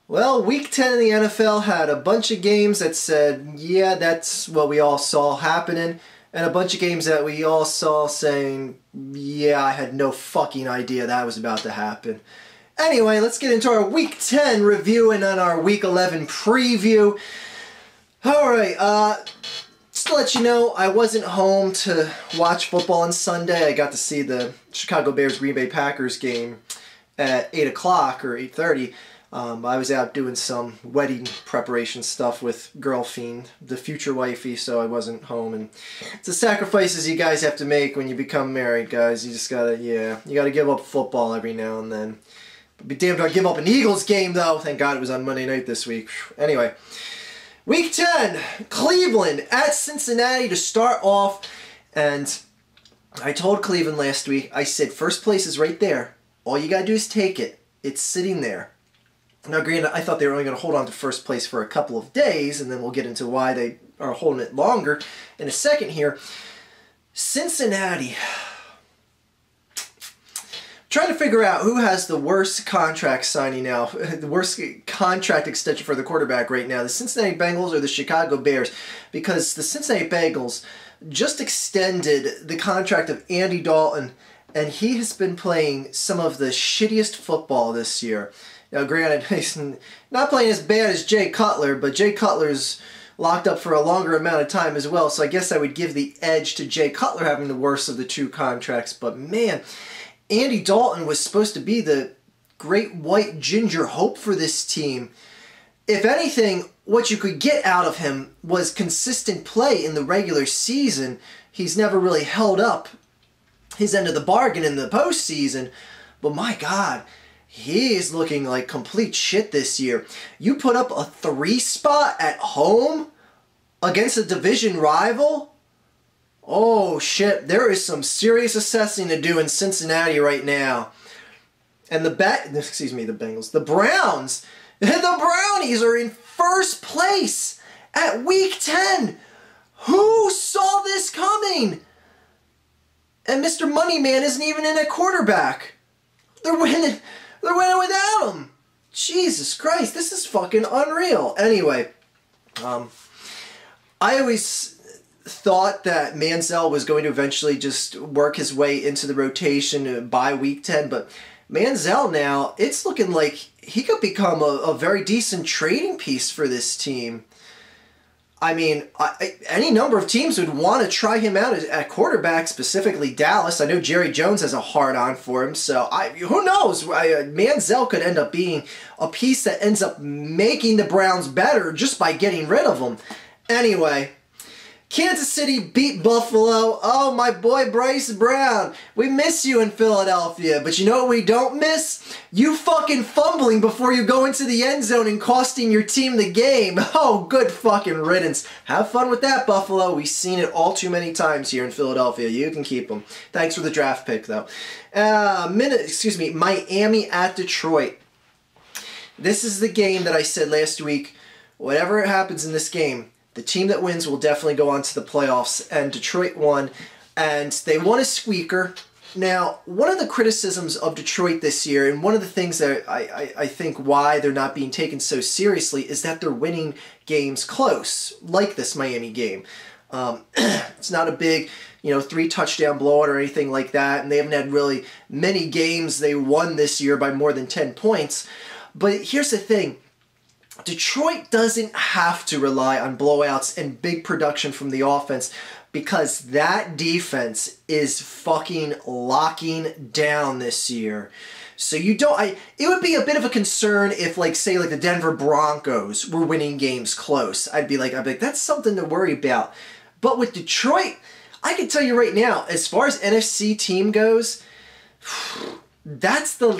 Well, week 10 in the NFL had a bunch of games that said, yeah, that's what we all saw happening, and a bunch of games that we all saw saying, yeah, I had no fucking idea that was about to happen. Anyway, let's get into our week 10 review and then our week 11 preview. Alright, just to let you know, I wasn't home to watch football on Sunday. I got to see the Chicago Bears-Green Bay Packers game at 8 o'clock or 8:30. I was out doing some wedding preparation stuff with Girlfiend, the future wifey, so I wasn't home. And it's the sacrifices you guys have to make when you become married, guys. You just gotta, you gotta give up football every now and then. Be damned if I give up an Eagles game, though. Thank God it was on Monday night this week. Anyway, week 10, Cleveland at Cincinnati to start off. And I told Cleveland last week, I said, first place is right there. All you gotta do is take it. It's sitting there. Now, granted, I thought they were only going to hold on to first place for a couple of days, and then we'll get into why they are holding it longer in a second here. Cincinnati. Trying to figure out who has the worst contract signing now, the worst contract extension for the quarterback right now, the Cincinnati Bengals or the Chicago Bears, because the Cincinnati Bengals just extended the contract of Andy Dalton, and he has been playing some of the shittiest football this year. Now, granted, he's not playing as bad as Jay Cutler, but Jay Cutler's locked up for a longer amount of time as well, so I guess I would give the edge to Jay Cutler having the worst of the two contracts. But man, Andy Dalton was supposed to be the great white ginger hope for this team. If anything, what you could get out of him was consistent play in the regular season. He's never really held up his end of the bargain in the postseason, but my God, he is looking like complete shit this year. You put up a 3 spot at home against a division rival? Oh shit, there is some serious assessing to do in Cincinnati right now. And the Bengals. The Browns. The Brownies are in first place at week 10. Who saw this coming? And Mr. Moneyman isn't even in at quarterback. They're winning without him. Jesus Christ, this is fucking unreal. Anyway, I always thought that Manziel was going to eventually just work his way into the rotation by week 10, but Manziel now, it's looking like he could become a very decent trading piece for this team. I mean, any number of teams would want to try him out at quarterback, specifically Dallas. I know Jerry Jones has a hard-on for him, so who knows? Manziel could end up being a piece that ends up making the Browns better just by getting rid of him. Anyway, Kansas City beat Buffalo. Oh, my boy Bryce Brown. We miss you in Philadelphia, but you know what we don't miss? You fucking fumbling before you go into the end zone and costing your team the game. Oh, good fucking riddance. Have fun with that, Buffalo. We've seen it all too many times here in Philadelphia. You can keep them. Thanks for the draft pick, though. Miami at Detroit. This is the game that I said last week. Whatever happens in this game, the team that wins will definitely go on to the playoffs, and Detroit won, and they won a squeaker. Now, one of the criticisms of Detroit this year, and one of the things that I think why they're not being taken so seriously, is that they're winning games close, like this Miami game. It's not a big, 3-touchdown blowout or anything like that, and they haven't had really many games they won this year by more than 10 points. But here's the thing. Detroit doesn't have to rely on blowouts and big production from the offense because that defense is fucking locking down this year. So you don't... it would be a bit of a concern if, say the Denver Broncos were winning games close. I'd be like, that's something to worry about. But with Detroit, I can tell you right now, as far as NFC team goes... That's the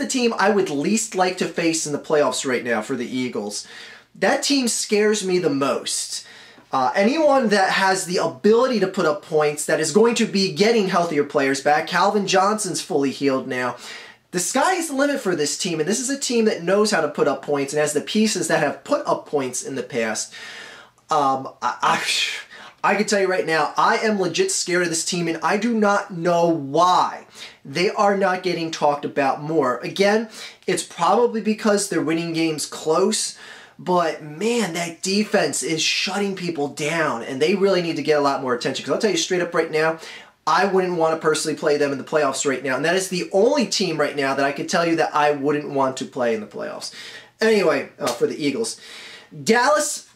team I would least like to face in the playoffs right now for the Eagles. That team scares me the most. Anyone that has the ability to put up points, that is going to be getting healthier players back. Calvin Johnson's fully healed now. The sky is the limit for this team, and this is a team that knows how to put up points and has the pieces that have put up points in the past. I can tell you right now, I am legit scared of this team, and I do not know why. they are not getting talked about more. Again, it's probably because they're winning games close, but man, that defense is shutting people down, and they really need to get a lot more attention. Because I'll tell you straight up right now, I wouldn't want to personally play them in the playoffs right now. And that is the only team right now that I could tell you that I wouldn't want to play in the playoffs. Anyway, for the Eagles. Dallas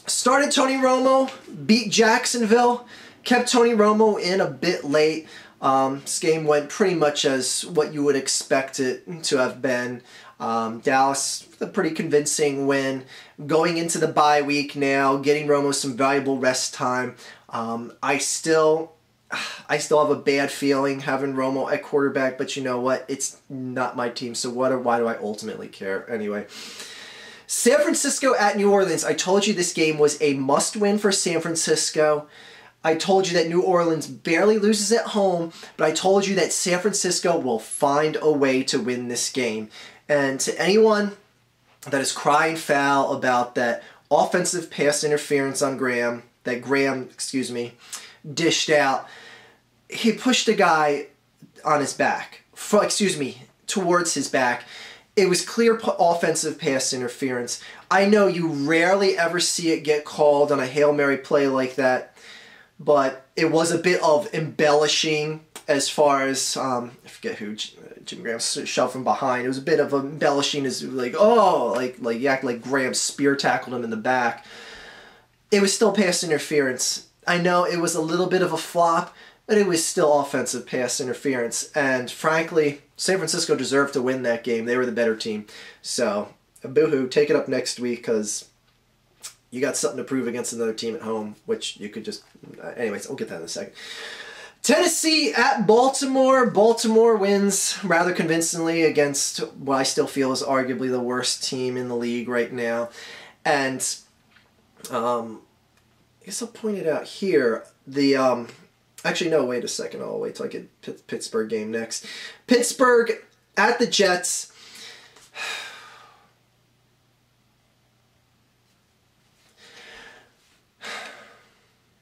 started Tony Romo, beat Jacksonville, kept Tony Romo in a bit late. This game went pretty much as what you would expect it to have been. Dallas, a pretty convincing win. Going into the bye week now, getting Romo some valuable rest time. I still have a bad feeling having Romo at quarterback, but you know what? It's not my team, so why do I ultimately care? Anyway, San Francisco at New Orleans. I told you this game was a must-win for San Francisco. I told you that New Orleans barely loses at home, but I told you that San Francisco will find a way to win this game. And to anyone that is crying foul about that offensive pass interference on Graham, dished out, he pushed a guy on his back, towards his back. It was clear offensive pass interference. I know you rarely ever see it get called on a Hail Mary play like that, but it was a bit of embellishing as far as, I forget who Jim Graham shoved from behind. It was a bit of embellishing as like you act like Graham spear tackled him in the back. It was still pass interference. I know it was a little bit of a flop, but it was still offensive pass interference. And frankly, San Francisco deserved to win that game. They were the better team. So, boo-hoo, take it up next week because you got something to prove against another team at home, which you could just... Anyways, I'll get that in a second. Tennessee at Baltimore. Baltimore wins rather convincingly against what I still feel is arguably the worst team in the league right now. And I guess I'll point it out here. Actually, no, wait a second. I'll wait till I get Pittsburgh game next. Pittsburgh at the Jets.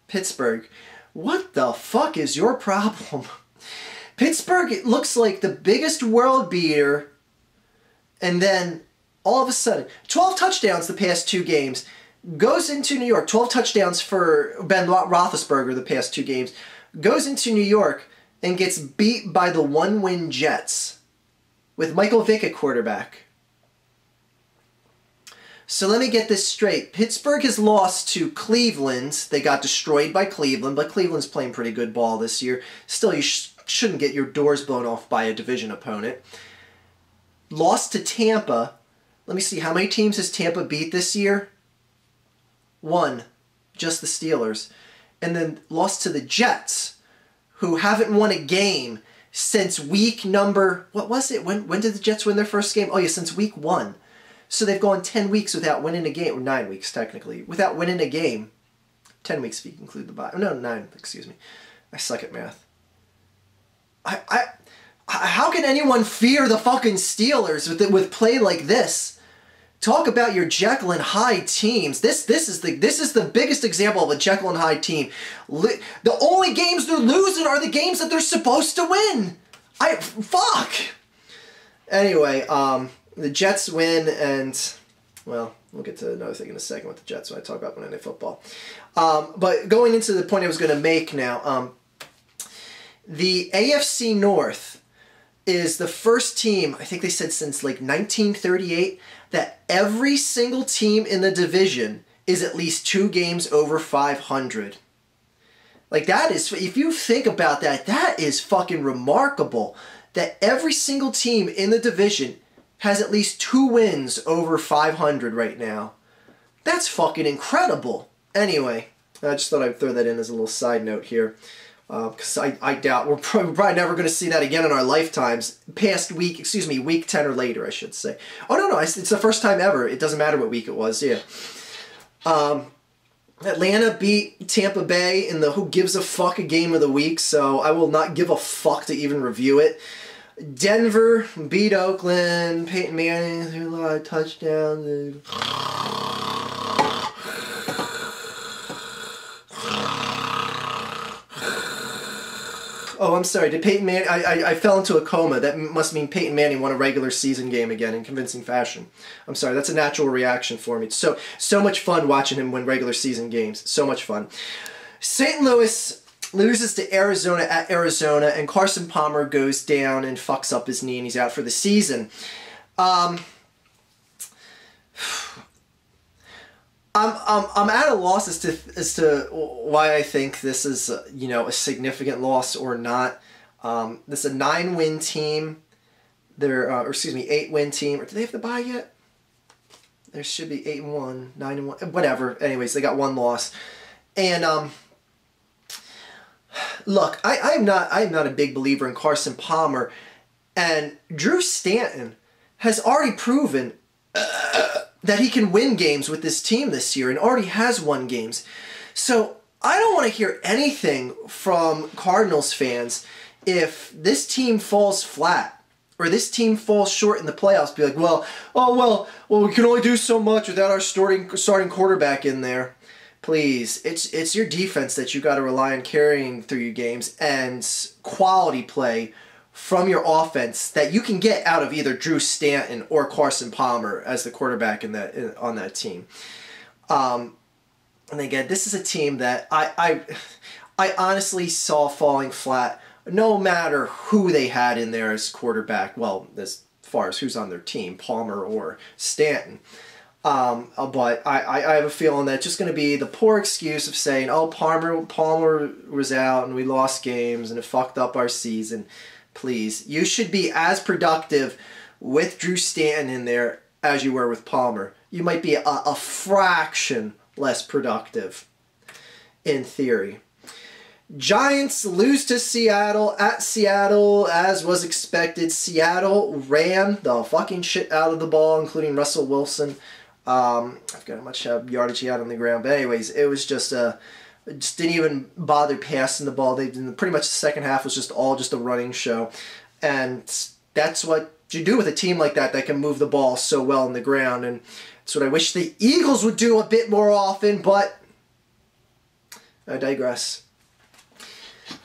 Pittsburgh, what the fuck is your problem? Pittsburgh, it looks like the biggest world beater, and then all of a sudden, 12 touchdowns the past 2 games, goes into New York, 12 touchdowns for Ben Roethlisberger the past 2 games, goes into New York and gets beat by the 1-win Jets with Michael Vick at quarterback. So let me get this straight. Pittsburgh has lost to Cleveland. They got destroyed by Cleveland, but Cleveland's playing pretty good ball this year. Still, you shouldn't get your doors blown off by a division opponent. Lost to Tampa. Let me see, how many teams has Tampa beat this year? 1. Just the Steelers. And then lost to the Jets, who haven't won a game since week number... What was it? When did the Jets win their first game? Oh, yeah, since week 1. So they've gone 10 weeks without winning a game, or 9 weeks technically, without winning a game. 10 weeks if you include the bye. No, 9, excuse me. I suck at math. How can anyone fear the fucking Steelers with play like this? Talk about your Jekyll and Hyde teams. This is the biggest example of a Jekyll and Hyde team. The only games they're losing are the games that they're supposed to win. Fuck. Anyway, the Jets win, and, well, we'll get to another thing in a second with the Jets when I talk about Monday Night Football. But going into the point I was going to make now, the AFC North is the first team, I think they said since like 1938, that every single team in the division is at least 2 games over 500. Like, that is, if you think about that, that is fucking remarkable. That every single team in the division has at least 2 wins over 500 right now. That's fucking incredible. Anyway, I just thought I'd throw that in as a little side note here. Because I doubt we're probably never going to see that again in our lifetimes. Week 10 or later, I should say. Oh, no, it's the first time ever. It doesn't matter what week it was, yeah. Atlanta beat Tampa Bay in the who gives a fuck a game of the week, so I will not give a fuck to even review it. Denver beat Oakland. Peyton Manning threw a lot of touchdowns. Oh, I'm sorry. Did Peyton Manning... I fell into a coma. That must mean Peyton Manning won a regular season game again in convincing fashion. I'm sorry. That's a natural reaction for me. So much fun watching him win regular season games. So much fun. St. Louis loses to Arizona at Arizona, and Carson Palmer goes down and fucks up his knee, and he's out for the season. I'm at a loss as to why I think this is a significant loss or not. This is a 9-win team. They're 8-win team. Or do they have the bye yet? There should be 8-1, 9-1, whatever. Anyways, they got one loss. And look, I'm not a big believer in Carson Palmer, and Drew Stanton has already proven that he can win games with this team this year and already has won games. So I don't want to hear anything from Cardinals fans if this team falls flat or this team falls short in the playoffs. Be like, well, we can only do so much without our starting quarterback in there. Please, it's your defense that you got to rely on carrying through your games, and quality play from your offense that you can get out of either Drew Stanton or Carson Palmer as the quarterback on that team. And again, this is a team that I honestly saw falling flat no matter who they had in there as quarterback. Well, as far as who's on their team, Palmer or Stanton. But I have a feeling that it's just going to be the poor excuse of saying, oh, Palmer was out and we lost games and it fucked up our season. Please, you should be as productive with Drew Stanton in there as you were with Palmer. You might be a fraction less productive, in theory. Giants lose to Seattle at Seattle, as was expected. Seattle ran the fucking shit out of the ball, including Russell Wilson. I forgot how much yardage he had on the ground. But anyways, it was just didn't even bother passing the ball. They pretty much the second half was just a running show. And that's what you do with a team like that can move the ball so well on the ground. And it's what I wish the Eagles would do a bit more often, but I digress.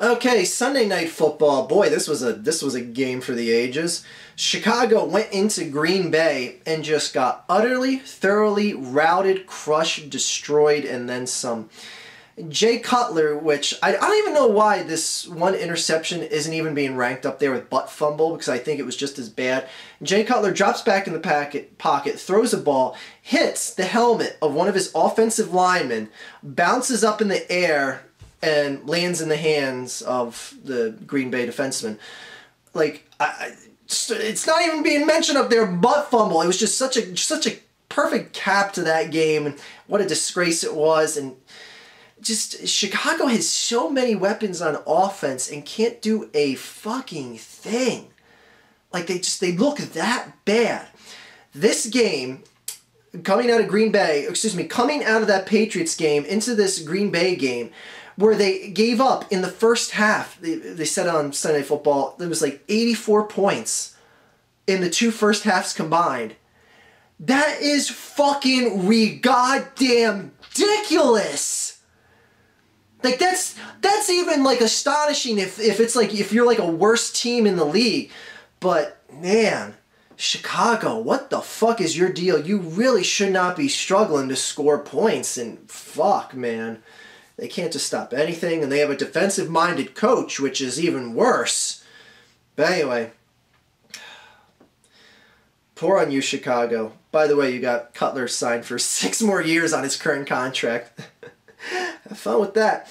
Okay, Sunday Night Football. Boy, this was a game for the ages. Chicago went into Green Bay and just got utterly, thoroughly routed, crushed, destroyed, and then some. Jay Cutler, which I don't even know why this one interception isn't even being ranked up there with butt fumble, because I think it was just as bad. Jay Cutler drops back in the pocket, throws a ball, hits the helmet of one of his offensive linemen, bounces up in the air, and lands in the hands of the Green Bay defenseman. Like, it's not even being mentioned up there, butt fumble. It was just such a perfect cap to that game, and what a disgrace it was. And just Chicago has so many weapons on offense and can't do a fucking thing. Like, they look that bad. This game, coming out of that Patriots game into this Green Bay game, where they gave up in the first half. They said on Sunday Night Football, there was like 84 points in the two first halves combined. That is fucking goddamn ridiculous. Like, that's even like astonishing if it's like if you're like a worse team in the league. But man, Chicago, what the fuck is your deal? You really should not be struggling to score points, and fuck, man. They can't just stop anything, and they have a defensive-minded coach, which is even worse. But anyway, poor on you, Chicago. By the way, you got Cutler signed for 6 more years on his current contract. Have fun with that.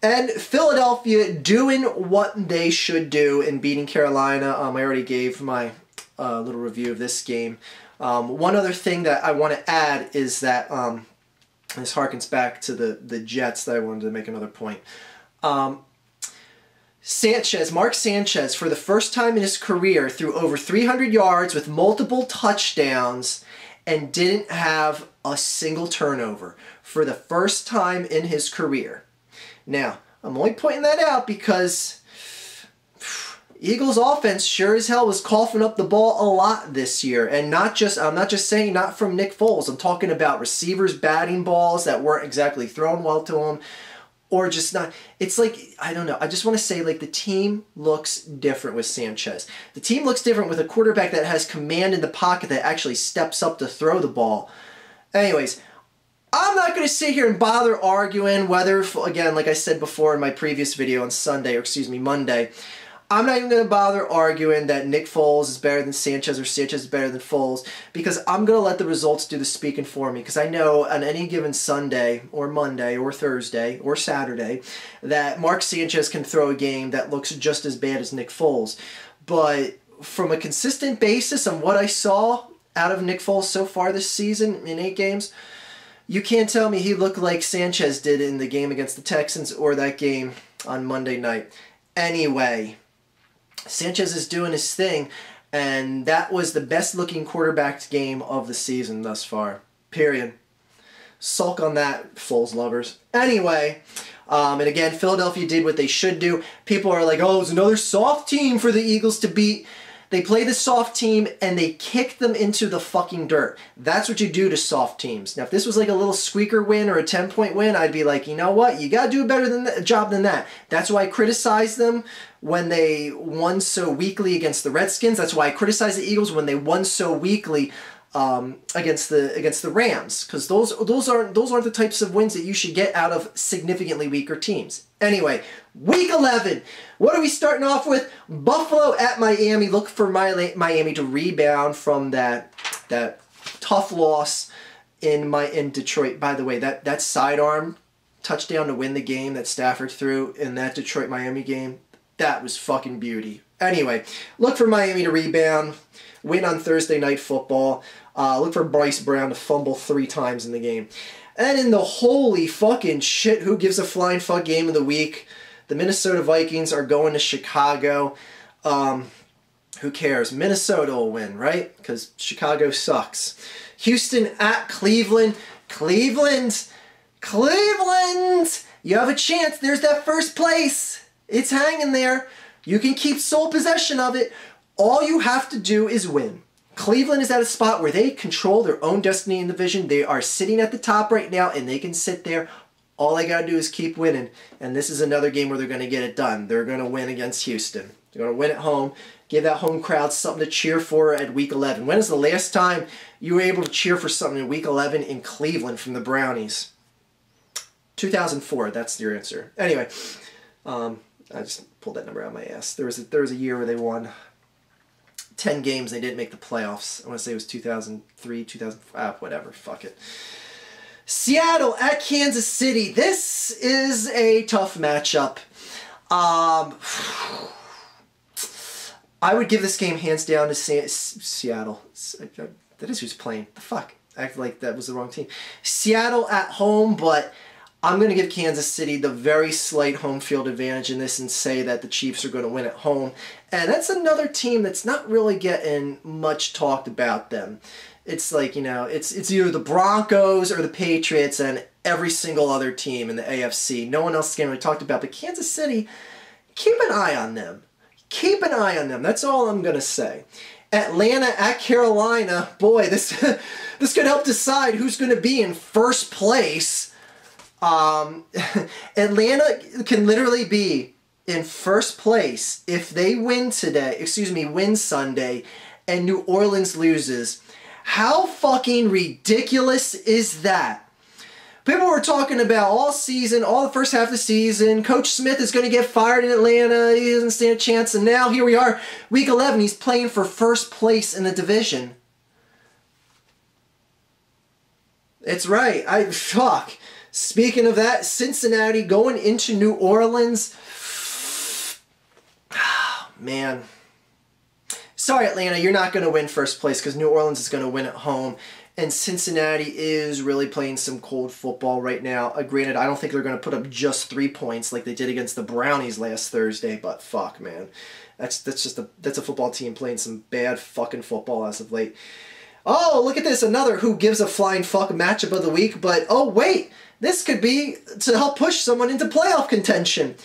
And Philadelphia doing what they should do in beating Carolina. I already gave my little review of this game. One other thing that I want to add is that... this harkens back to the Jets that I wanted to make another point. Mark Sanchez, for the first time in his career, threw over 300 yards with multiple touchdowns and didn't have a single turnover for the first time in his career. Now, I'm only pointing that out because Eagles offense sure as hell was coughing up the ball a lot this year. And I'm not just saying not from Nick Foles. I'm talking about receivers batting balls that weren't exactly thrown well to them. or just not. It's like, I don't know. I just want to say, like, the team looks different with Sanchez. The team looks different with a quarterback that has command in the pocket that actually steps up to throw the ball. Anyways, I'm not going to sit here and bother arguing whether, again, like I said before in my previous video on Sunday, or excuse me, Monday, I'm not even going to bother arguing that Nick Foles is better than Sanchez or Sanchez is better than Foles, because I'm going to let the results do the speaking for me, because I know on any given Sunday or Monday or Thursday or Saturday that Mark Sanchez can throw a game that looks just as bad as Nick Foles. But from a consistent basis on what I saw out of Nick Foles so far this season in 8 games, you can't tell me he looked like Sanchez did in the game against the Texans or that game on Monday night. Anyway, Sanchez is doing his thing, and that was the best-looking quarterback game of the season thus far. Period. Sulk on that, Foles lovers. Anyway, and again, Philadelphia did what they should do. People are like, oh, it's another soft team for the Eagles to beat. They play the soft team, and they kick them into the fucking dirt. That's what you do to soft teams. Now, if this was like a little squeaker win or a 10-point win, I'd be like, you know what? You got to do a better job than that. That's why I criticize them when they won so weakly against the Redskins. That's why I criticize the Eagles when they won so weakly against the Rams, because those aren't the types of wins that you should get out of significantly weaker teams. Anyway, Week 11. What are we starting off with? Buffalo at Miami. Look for Miami to rebound from that tough loss in Detroit. By the way, that sidearm touchdown to win the game that Stafford threw in that Detroit-Miami game, that was fucking beauty. Anyway, look for Miami to rebound, win on Thursday Night Football. Look for Bryce Brown to fumble 3 times in the game. And in the holy fucking shit, who gives a flying fuck game of the week, the Minnesota Vikings are going to Chicago. Who cares? Minnesota will win, right? Because Chicago sucks. Houston at Cleveland. Cleveland! You have a chance. There's that first place. It's hanging there. You can keep sole possession of it. All you have to do is win. Cleveland is at a spot where they control their own destiny in the division. They are sitting at the top right now, and they can sit there. All they got to do is keep winning. And this is another game where they're going to get it done. They're going to win against Houston. They're going to win at home. Give that home crowd something to cheer for at Week 11. When is the last time you were able to cheer for something in Week 11 in Cleveland from the Brownies? 2004. That's your answer. Anyway, I just pulled that number out of my ass. There was a year where they won 10 games. They didn't make the playoffs. I want to say it was 2003, 2005, whatever. Fuck it. Seattle at Kansas City. This is a tough matchup. I would give this game hands down to Seattle. That is who's playing. The fuck? I act like that was the wrong team. Seattle at home, but I'm going to give Kansas City the very slight home field advantage in this and say that the Chiefs are going to win at home. And that's another team that's not really getting much talked about them. It's like, you know, it's either the Broncos or the Patriots and every single other team in the AFC. No one else is getting really talked about. But Kansas City, keep an eye on them. Keep an eye on them. That's all I'm going to say. Atlanta at Carolina. Boy, this could help decide who's going to be in first place. Atlanta can literally be in first place if they win Sunday, and New Orleans loses. How fucking ridiculous is that? People were talking about all season, all the first half of the season, Coach Smith is going to get fired in Atlanta, he doesn't stand a chance, and now here we are, Week 11, he's playing for first place in the division. It's right, fuck. Speaking of that, Cincinnati going into New Orleans. Oh, man. Sorry, Atlanta, you're not going to win first place because New Orleans is going to win at home. And Cincinnati is really playing some cold football right now. Granted, I don't think they're going to put up just 3 points like they did against the Brownies last Thursday. But fuck, man. That's a football team playing some bad fucking football as of late. Oh, look at this. Another who gives a flying fuck matchup of the week. But, oh, wait. This could be to help push someone into playoff contention.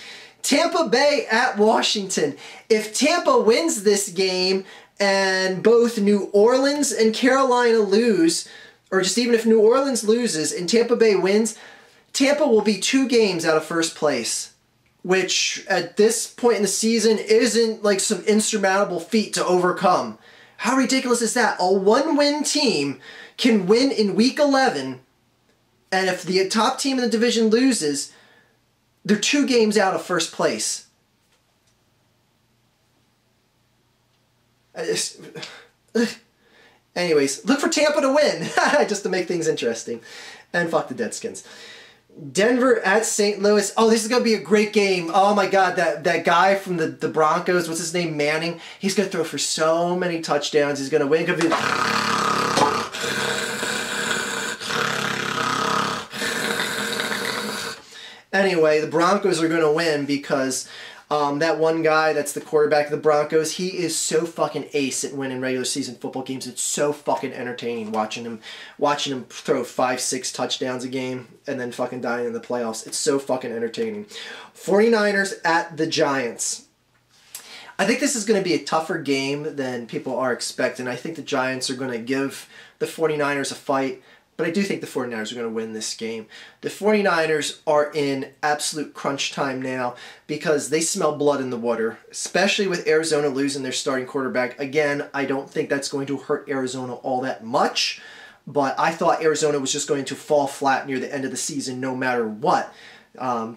Tampa Bay at Washington. If Tampa wins this game and both New Orleans and Carolina lose, or just even if New Orleans loses and Tampa Bay wins, Tampa will be 2 games out of first place, which at this point in the season isn't like some insurmountable feat to overcome. How ridiculous is that? A 1-win team can win in week 11, and if the top team in the division loses, they're 2 games out of first place. Anyways, look for Tampa to win, just to make things interesting. And fuck the Deadskins. Denver at St. Louis. Oh, this is going to be a great game. Oh my God, that guy from the Broncos, what's his name, Manning? He's going to throw for so many touchdowns. He's going to win. Anyway, the Broncos are going to win because that one guy that's the quarterback of the Broncos, he is so fucking ace at winning regular season football games. It's so fucking entertaining watching him throw 5-6 touchdowns a game and then fucking dying in the playoffs. It's so fucking entertaining. 49ers at the Giants. I think this is going to be a tougher game than people are expecting. I think the Giants are going to give the 49ers a fight. But I do think the 49ers are going to win this game. The 49ers are in absolute crunch time now because they smell blood in the water, especially with Arizona losing their starting quarterback. Again, I don't think that's going to hurt Arizona all that much, but I thought Arizona was just going to fall flat near the end of the season no matter what.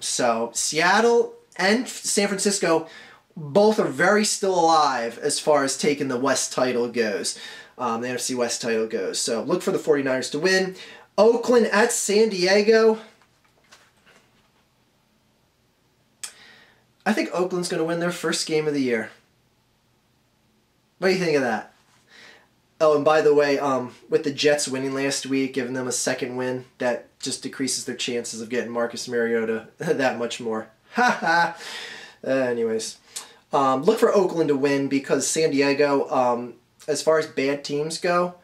So Seattle and San Francisco both are very still alive as far as taking the West title goes. The NFC West title goes. So look for the 49ers to win. Oakland at San Diego. I think Oakland's going to win their first game of the year. What do you think of that? Oh, and by the way, with the Jets winning last week, giving them a second win, that just decreases their chances of getting Marcus Mariota that much more. Ha ha! Anyways, look for Oakland to win because San Diego... as far as bad teams go,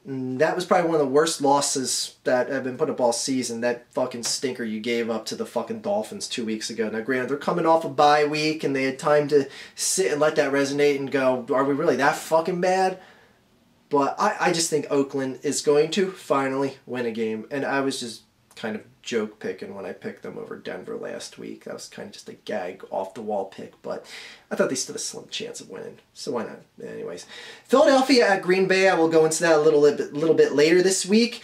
that was probably one of the worst losses that have been put up all season. That fucking stinker you gave up to the fucking Dolphins 2 weeks ago. Now, granted, they're coming off a bye week, and they had time to sit and let that resonate and go, are we really that fucking bad? But I just think Oakland is going to finally win a game. And I was just kind of joke picking when I picked them over Denver last week. That was kind of just a gag off the wall pick, but I thought they stood a slim chance of winning. So why not? Anyways, Philadelphia at Green Bay. I will go into that a little bit later this week.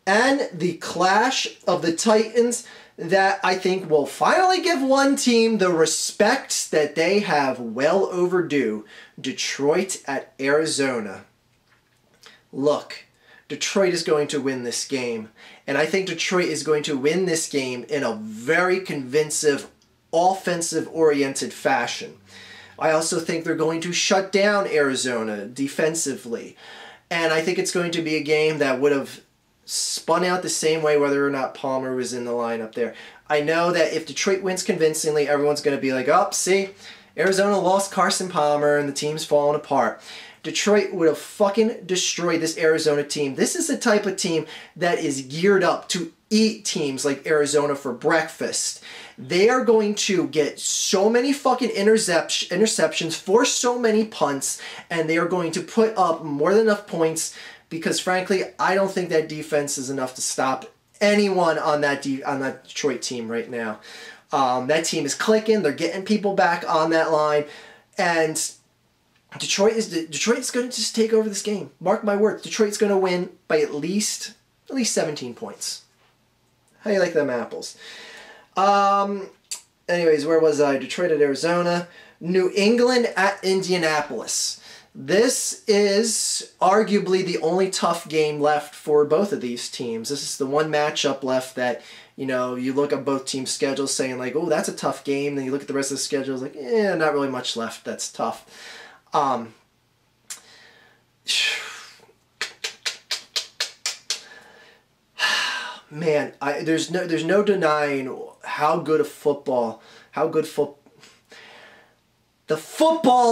And the clash of the Titans that I think will finally give one team the respect that they have well overdue. Detroit at Arizona. Look, Detroit is going to win this game. And I think Detroit is going to win this game in a very convincing, offensive-oriented fashion. I also think they're going to shut down Arizona defensively. And I think it's going to be a game that would have spun out the same way whether or not Palmer was in the lineup there. I know that if Detroit wins convincingly, everyone's going to be like, oh, see, Arizona lost Carson Palmer and the team's falling apart. Detroit would have fucking destroyed this Arizona team. This is the type of team that is geared up to eat teams like Arizona for breakfast. They are going to get so many fucking interceptions, force so many punts, and they are going to put up more than enough points because, frankly, I don't think that defense is enough to stop anyone on that Detroit team right now. That team is clicking. They're getting people back on that line, and Detroit is going to just take over this game. Mark my words. Detroit's going to win by at least 17 points. How do you like them apples? Anyways, where was I? Detroit at Arizona. New England at Indianapolis. This is arguably the only tough game left for both of these teams. This is the one matchup left that, you know, you look at both teams' schedules saying like, oh, that's a tough game. Then you look at the rest of the schedules like, not really much left. That's tough. Man, there's no denying how good the football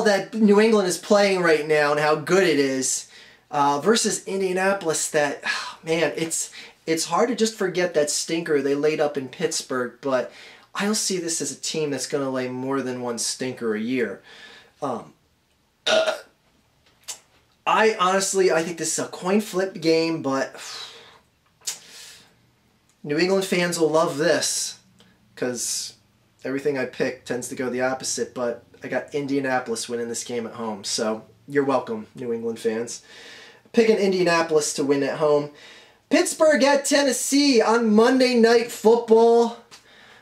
that New England is playing right now and how good it is versus Indianapolis. That man, it's hard to just forget that stinker they laid up in Pittsburgh. But I don't see this as a team that's going to lay more than one stinker a year. I think this is a coin flip game, but New England fans will love this because everything I pick tends to go the opposite, but I got Indianapolis winning this game at home, so you're welcome, New England fans. Picking Indianapolis to win at home. Pittsburgh at Tennessee on Monday Night Football.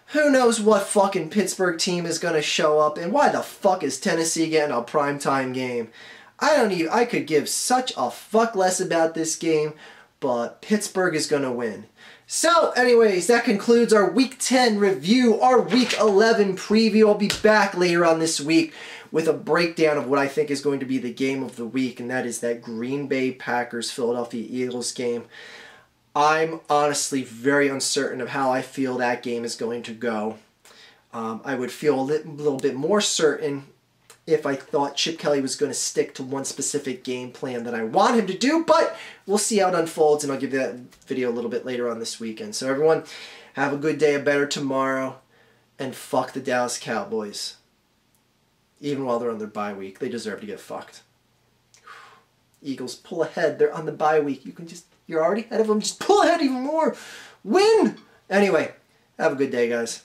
Who knows what fucking Pittsburgh team is going to show up, and why the fuck is Tennessee getting a primetime game? I could give such a fuck less about this game, but Pittsburgh is going to win. So, anyways, that concludes our Week 10 review, our Week 11 preview. I'll be back later on this week with a breakdown of what I think is going to be the game of the week, and that is that Green Bay Packers-Philadelphia Eagles game. I'm honestly very uncertain of how I feel that game is going to go. I would feel a little bit more certain if I thought Chip Kelly was going to stick to one specific game plan that I want him to do, but we'll see how it unfolds, and I'll give you that video a little bit later on this weekend. So everyone, have a good day, a better tomorrow, and fuck the Dallas Cowboys. Even while they're on their bye week, they deserve to get fucked. Eagles, pull ahead. They're on the bye week. You're already ahead of them. Just pull ahead even more. Win! Anyway, have a good day, guys.